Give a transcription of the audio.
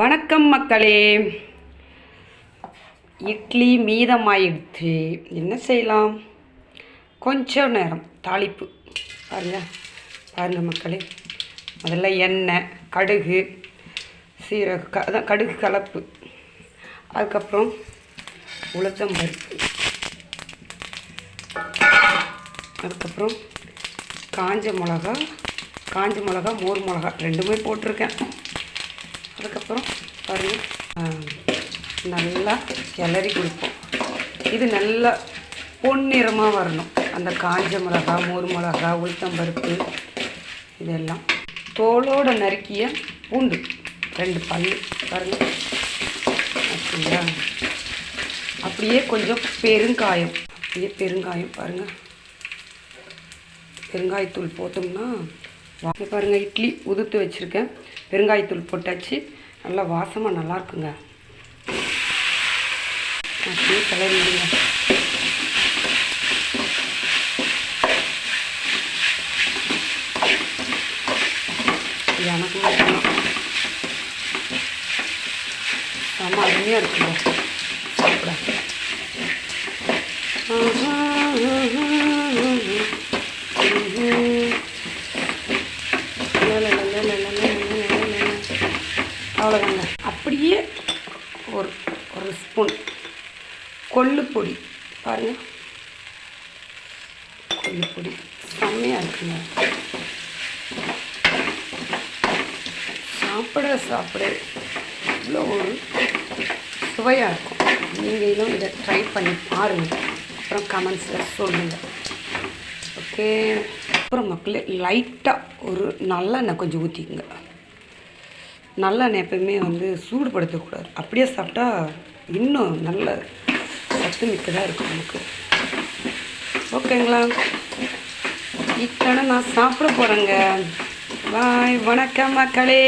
வணக்கம் மக்களே. இட்லி மீதமாயிடுச்சு, என்ன செய்யலாம்? கொஞ்சம் நேரம் தாளிப்பு பாருங்கள் மக்களே. முதல்ல எண்ணெய், கடுகு, சீரகம், அதான் கடுகு கலப்பு, அதுக்கப்புறம் உளுத்தம் பருப்பு, அதுக்கப்புறம் காஞ்ச மிளகா, மோர் மிளகா ரெண்டுமே போட்டிருக்கேன். அதுக்கப்புறம் பாருங்கள், நல்லா கிளறி கொடுப்போம். இது நல்லா பொன்னிறமாக வரணும். அந்த காஞ்ச மிளகா, மோர் மிளகா, உளுத்தம்பருப்பு இதெல்லாம் தோலோடு நறுக்கிய பூண்டு 2 பல் பாருங்கள். அப்படிங்களா? அப்படியே கொஞ்சம் பெருங்காயம் பாருங்கள். பெருங்காயத்தூள் போட்டோம்னா பாருங்கள், இட்லி உதுத்து வச்சுருக்கேன். பெருங்காயத்தூள் போட்டாச்சு, நல்லா வாசமாக நல்லாயிருக்குங்க. அப்படியே கிளறிடுங்க. எனக்கு செம்ம அருமையாக இருக்குங்க சாப்பிட. அவ்வளோதாங்க. அப்படியே ஒரு ஸ்பூன் கொள்ளுப்பொடி பாருங்கள். கொள்ளுப்பொடி செம்மையாக இருக்குங்க. சாப்பிட இவ்வளோ ஒரு சுவையாக இருக்கும். நீங்களும் இதை ட்ரை பண்ணி பாருங்கள், அப்புறம் கமெண்ட்ஸில் சொல்லுங்கள். ஓகே. அப்புறம் மக்களே, லைட்டாக ஒரு நல்லெண்ணெய் கொஞ்சம் ஊற்றிக்குங்க. நல்லெண்ணெய் எப்பயுமே சூடுபடுத்தக்கூடாது. அப்படியே சாப்பிட்டா இன்னும் நல்ல சத்து மிக்கதாக இருக்கும் நமக்கு. ஓகேங்களா? இத்தனை நான் சாப்பிட போகிறேங்க. பாய். வணக்கம் மக்களே.